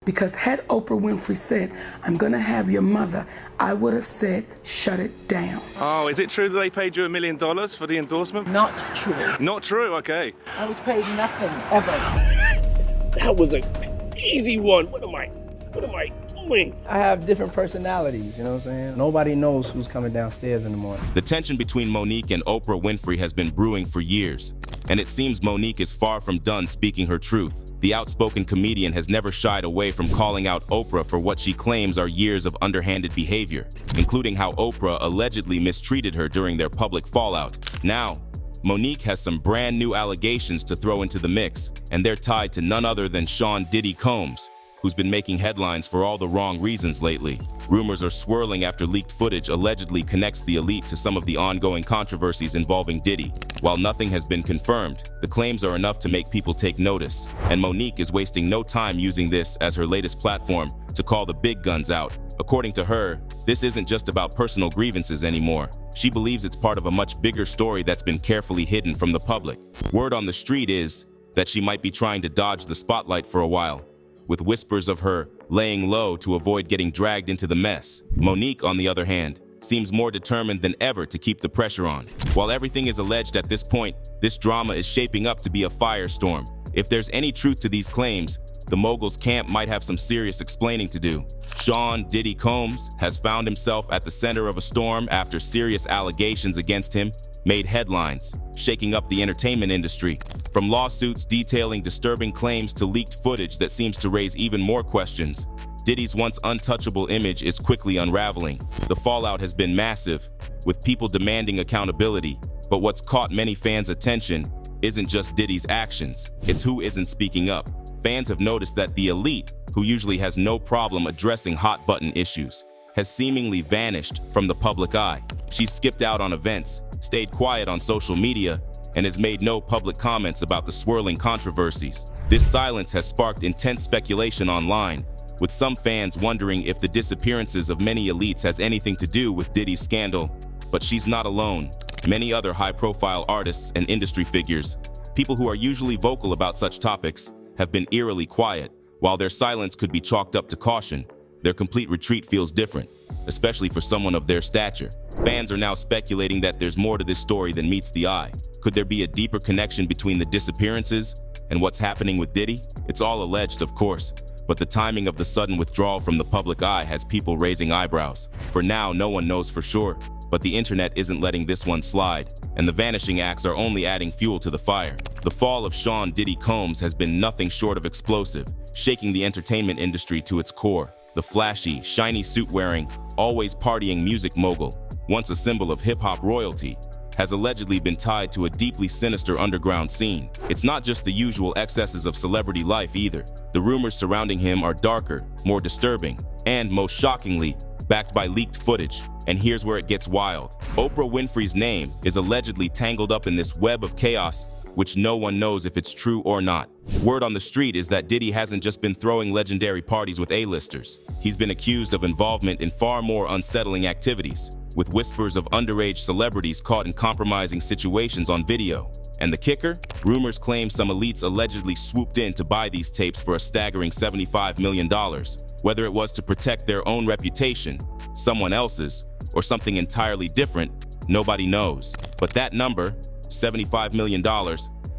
Because had Oprah Winfrey said, I'm gonna have your mother, I would have said, shut it down. Oh, is it true that they paid you $1 million for the endorsement? Not true. Not true, okay. I was paid nothing, ever. That was a easy one. What am I doing? I have different personalities, you know what I'm saying? Nobody knows who's coming downstairs in the morning. The tension between Mo'Nique and Oprah Winfrey has been brewing for years, and it seems Mo'Nique is far from done speaking her truth. The outspoken comedian has never shied away from calling out Oprah for what she claims are years of underhanded behavior, including how Oprah allegedly mistreated her during their public fallout. Now, Mo'Nique has some brand new allegations to throw into the mix, and they're tied to none other than Diddy Combs, who's been making headlines for all the wrong reasons lately. Rumors are swirling after leaked footage allegedly connects the elite to some of the ongoing controversies involving Diddy. While nothing has been confirmed, the claims are enough to make people take notice, and Mo'Nique is wasting no time using this as her latest platform to call the big guns out. According to her, this isn't just about personal grievances anymore. She believes it's part of a much bigger story that's been carefully hidden from the public. Word on the street is that she might be trying to dodge the spotlight for a while, with whispers of her laying low to avoid getting dragged into the mess. Mo'Nique, on the other hand, seems more determined than ever to keep the pressure on. While everything is alleged at this point, this drama is shaping up to be a firestorm. If there's any truth to these claims, the mogul's camp might have some serious explaining to do. Diddy Combs has found himself at the center of a storm after serious allegations against him made headlines, shaking up the entertainment industry. From lawsuits detailing disturbing claims to leaked footage that seems to raise even more questions, Diddy's once untouchable image is quickly unraveling. The fallout has been massive, with people demanding accountability, but what's caught many fans' attention isn't just Diddy's actions, it's who isn't speaking up. Fans have noticed that the elite, who usually has no problem addressing hot-button issues, has seemingly vanished from the public eye. She's skipped out on events, stayed quiet on social media, and has made no public comments about the swirling controversies. This silence has sparked intense speculation online, with some fans wondering if the disappearances of many elites has anything to do with Diddy's scandal. But she's not alone. Many other high-profile artists and industry figures, people who are usually vocal about such topics, have been eerily quiet. While their silence could be chalked up to caution, their complete retreat feels different, especially for someone of their stature. Fans are now speculating that there's more to this story than meets the eye. Could there be a deeper connection between the disappearances and what's happening with Diddy? It's all alleged, of course, but the timing of the sudden withdrawal from the public eye has people raising eyebrows. For now, no one knows for sure, but the internet isn't letting this one slide, and the vanishing acts are only adding fuel to the fire. The fall of Diddy Combs has been nothing short of explosive, shaking the entertainment industry to its core. The flashy, shiny suit-wearing, always partying music mogul, once a symbol of hip-hop royalty, has allegedly been tied to a deeply sinister underground scene. It's not just the usual excesses of celebrity life either. The rumors surrounding him are darker, more disturbing, and, most shockingly, backed by leaked footage. And here's where it gets wild. Oprah Winfrey's name is allegedly tangled up in this web of chaos, which no one knows if it's true or not. Word on the street is that Diddy hasn't just been throwing legendary parties with A-listers. He's been accused of involvement in far more unsettling activities, with whispers of underage celebrities caught in compromising situations on video. And the kicker? Rumors claim some elites allegedly swooped in to buy these tapes for a staggering $75 million. Whether it was to protect their own reputation, someone else's, or something entirely different, nobody knows. But that number, $75 million,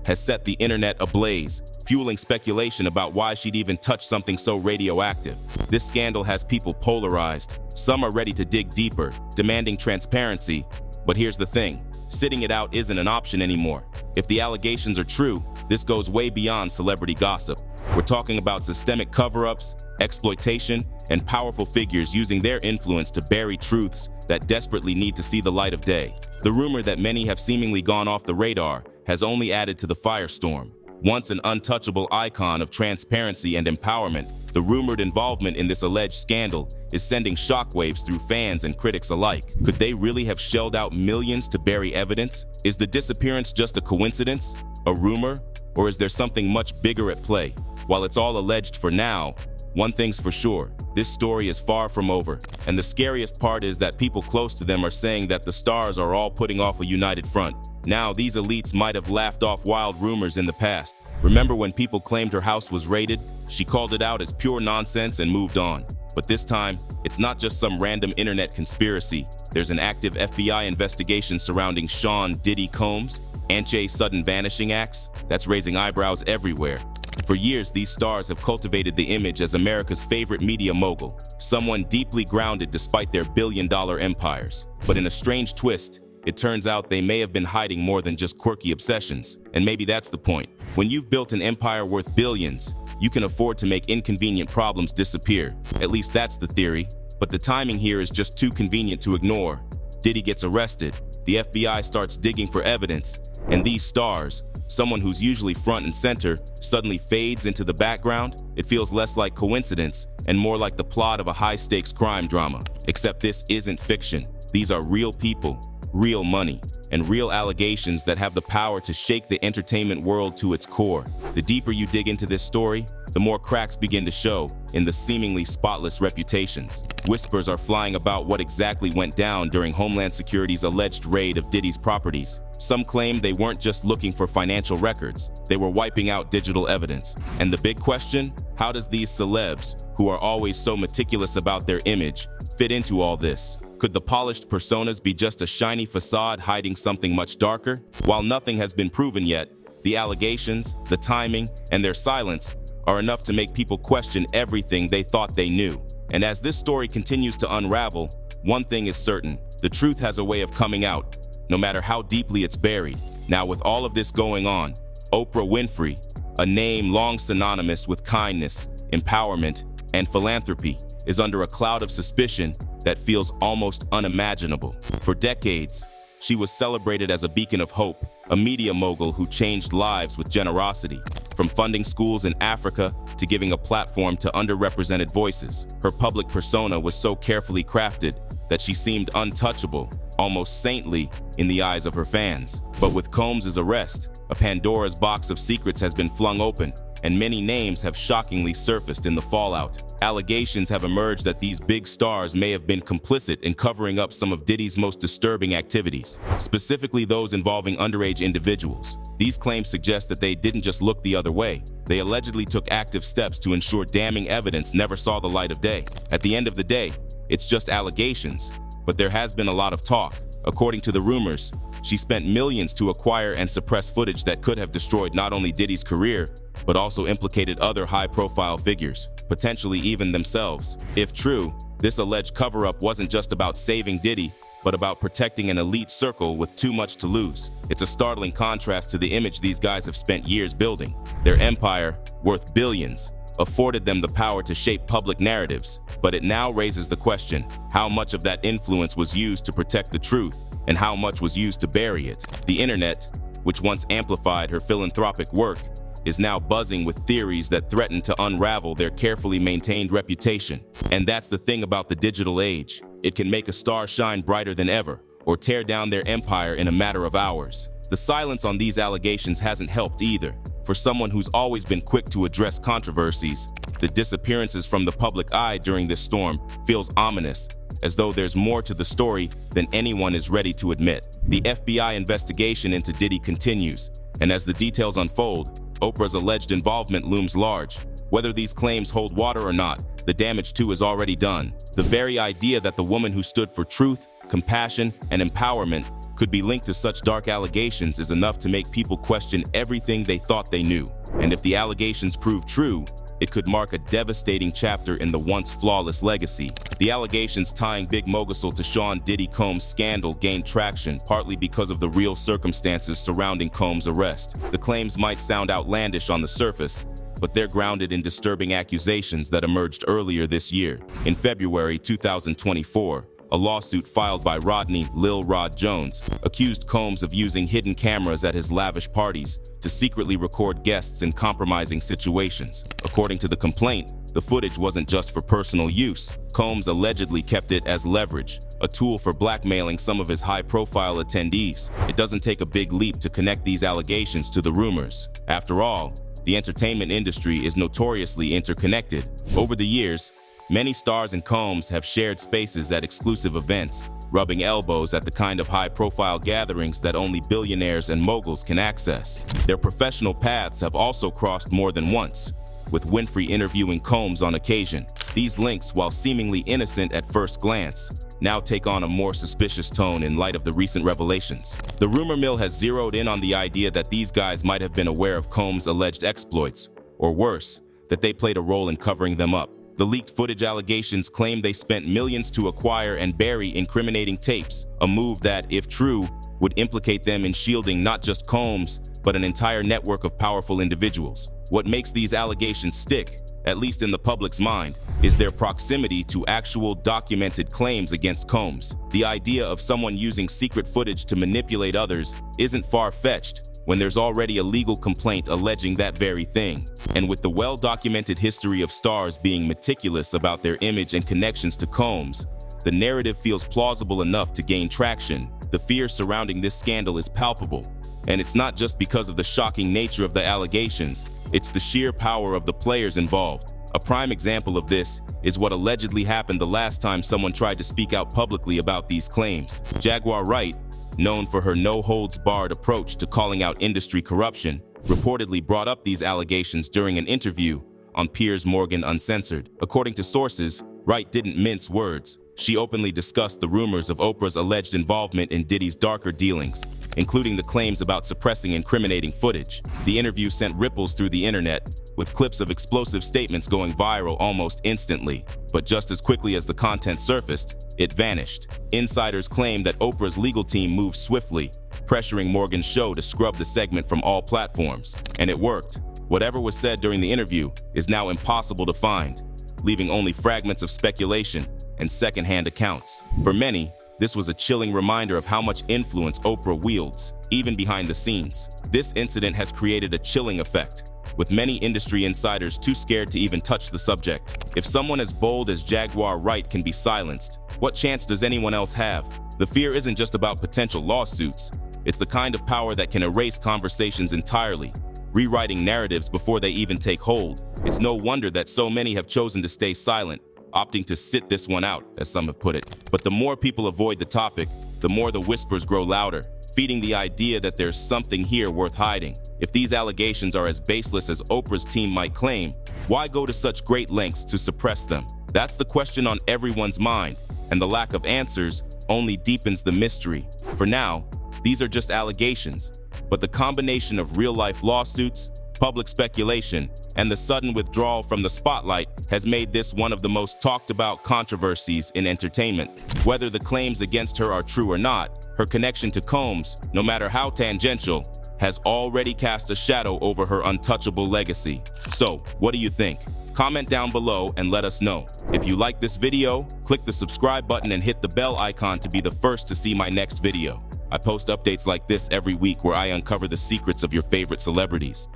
has set the internet ablaze, fueling speculation about why she'd even touch something so radioactive. This scandal has people polarized. Some are ready to dig deeper, demanding transparency. But here's the thing, sitting it out isn't an option anymore. If the allegations are true, this goes way beyond celebrity gossip. We're talking about systemic cover-ups, exploitation, and powerful figures using their influence to bury truths that desperately need to see the light of day. The rumor that many have seemingly gone off the radar has only added to the firestorm. Once an untouchable icon of transparency and empowerment, the rumored involvement in this alleged scandal is sending shockwaves through fans and critics alike. Could they really have shelled out millions to bury evidence? Is the disappearance just a coincidence, a rumor, or is there something much bigger at play? While it's all alleged for now, one thing's for sure, this story is far from over. And the scariest part is that people close to them are saying that the stars are all putting off a united front. Now, these elites might have laughed off wild rumors in the past, Remember when people claimed her house was raided? She called it out as pure nonsense and moved on. But this time, it's not just some random internet conspiracy. There's an active FBI investigation surrounding Sean Diddy Combs, Anche's sudden vanishing acts that's raising eyebrows everywhere. For years, these stars have cultivated the image as America's favorite media mogul, someone deeply grounded despite their billion-dollar empires. But in a strange twist, it turns out they may have been hiding more than just quirky obsessions. And maybe that's the point. When you've built an empire worth billions, you can afford to make inconvenient problems disappear. At least that's the theory. But the timing here is just too convenient to ignore. Diddy gets arrested, the FBI starts digging for evidence, and these stars, someone who's usually front and center, suddenly fades into the background. It feels less like coincidence and more like the plot of a high-stakes crime drama. Except this isn't fiction. These are real people, real money, and real allegations that have the power to shake the entertainment world to its core. The deeper you dig into this story, the more cracks begin to show in the seemingly spotless reputations. Whispers are flying about what exactly went down during Homeland Security's alleged raid of Diddy's properties. Some claim they weren't just looking for financial records, they were wiping out digital evidence. And the big question, how does these celebs, who are always so meticulous about their image, fit into all this? Could the polished personas be just a shiny facade hiding something much darker? While nothing has been proven yet, the allegations, the timing, and their silence are enough to make people question everything they thought they knew. And as this story continues to unravel, one thing is certain: the truth has a way of coming out, no matter how deeply it's buried. Now, with all of this going on, Oprah Winfrey, a name long synonymous with kindness, empowerment, and philanthropy, is under a cloud of suspicion that feels almost unimaginable. For decades, she was celebrated as a beacon of hope, a media mogul who changed lives with generosity. From funding schools in Africa to giving a platform to underrepresented voices, her public persona was so carefully crafted that she seemed untouchable, almost saintly in the eyes of her fans. But with Combs' arrest, a Pandora's box of secrets has been flung open, and many names have shockingly surfaced in the fallout. Allegations have emerged that these big stars may have been complicit in covering up some of Diddy's most disturbing activities, specifically those involving underage individuals. These claims suggest that they didn't just look the other way. They allegedly took active steps to ensure damning evidence never saw the light of day. At the end of the day, it's just allegations, but there has been a lot of talk. According to the rumors, she spent millions to acquire and suppress footage that could have destroyed not only Diddy's career, but also implicated other high-profile figures, potentially even themselves. If true, this alleged cover-up wasn't just about saving Diddy, but about protecting an elite circle with too much to lose. It's a startling contrast to the image these guys have spent years building. Their empire, worth billions, afforded them the power to shape public narratives, but it now raises the question: how much of that influence was used to protect the truth, and how much was used to bury it? The internet, which once amplified her philanthropic work, is now buzzing with theories that threaten to unravel their carefully maintained reputation. And that's the thing about the digital age. It can make a star shine brighter than ever, or tear down their empire in a matter of hours. The silence on these allegations hasn't helped either. For someone who's always been quick to address controversies, the disappearances from the public eye during this storm feels ominous, as though there's more to the story than anyone is ready to admit. The FBI investigation into Diddy continues, and as the details unfold, Oprah's alleged involvement looms large. Whether these claims hold water or not, the damage too is already done. The very idea that the woman who stood for truth, compassion, and empowerment could be linked to such dark allegations is enough to make people question everything they thought they knew. And if the allegations prove true, it could mark a devastating chapter in the once flawless legacy. The allegations tying Big Mogul to Sean Diddy Combs' scandal gained traction partly because of the real circumstances surrounding Combs' arrest. The claims might sound outlandish on the surface, but they're grounded in disturbing accusations that emerged earlier this year. In February 2024, a lawsuit filed by Rodney Lil Rod Jones accused Combs of using hidden cameras at his lavish parties to secretly record guests in compromising situations. According to the complaint, the footage wasn't just for personal use. Combs allegedly kept it as leverage, a tool for blackmailing some of his high-profile attendees. It doesn't take a big leap to connect these allegations to the rumors. After all, the entertainment industry is notoriously interconnected. Over the years, many stars and Combs have shared spaces at exclusive events, rubbing elbows at the kind of high-profile gatherings that only billionaires and moguls can access. Their professional paths have also crossed more than once, with Winfrey interviewing Combs on occasion. These links, while seemingly innocent at first glance, now take on a more suspicious tone in light of the recent revelations. The rumor mill has zeroed in on the idea that these guys might have been aware of Combs' alleged exploits, or worse, that they played a role in covering them up. The leaked footage allegations claim they spent millions to acquire and bury incriminating tapes, a move that, if true, would implicate them in shielding not just Combs, but an entire network of powerful individuals. What makes these allegations stick, at least in the public's mind, is their proximity to actual documented claims against Combs. The idea of someone using secret footage to manipulate others isn't far-fetched when there's already a legal complaint alleging that very thing. And with the well-documented history of stars being meticulous about their image and connections to Combs, the narrative feels plausible enough to gain traction. The fear surrounding this scandal is palpable, and it's not just because of the shocking nature of the allegations, it's the sheer power of the players involved. A prime example of this is what allegedly happened the last time someone tried to speak out publicly about these claims. Jaguar Wright, known for her no-holds-barred approach to calling out industry corruption, reportedly brought up these allegations during an interview on Piers Morgan Uncensored. According to sources, Wright didn't mince words. She openly discussed the rumors of Oprah's alleged involvement in Diddy's darker dealings, including the claims about suppressing incriminating footage. The interview sent ripples through the internet, with clips of explosive statements going viral almost instantly. But just as quickly as the content surfaced, it vanished. Insiders claim that Oprah's legal team moved swiftly, pressuring Morgan's show to scrub the segment from all platforms. And it worked. Whatever was said during the interview is now impossible to find, leaving only fragments of speculation and secondhand accounts. For many, this was a chilling reminder of how much influence Oprah wields, even behind the scenes. This incident has created a chilling effect, with many industry insiders too scared to even touch the subject. If someone as bold as Jaguar Wright can be silenced, what chance does anyone else have? The fear isn't just about potential lawsuits. It's the kind of power that can erase conversations entirely, rewriting narratives before they even take hold. It's no wonder that so many have chosen to stay silent, opting to sit this one out, as some have put it. But the more people avoid the topic, the more the whispers grow louder, feeding the idea that there's something here worth hiding. If these allegations are as baseless as Oprah's team might claim, why go to such great lengths to suppress them? That's the question on everyone's mind, and the lack of answers only deepens the mystery. For now, these are just allegations, but the combination of real-life lawsuits, public speculation, and the sudden withdrawal from the spotlight has made this one of the most talked-about controversies in entertainment. Whether the claims against her are true or not, her connection to Combs, no matter how tangential, has already cast a shadow over her untouchable legacy. So, what do you think? Comment down below and let us know. If you like this video, click the subscribe button and hit the bell icon to be the first to see my next video. I post updates like this every week where I uncover the secrets of your favorite celebrities.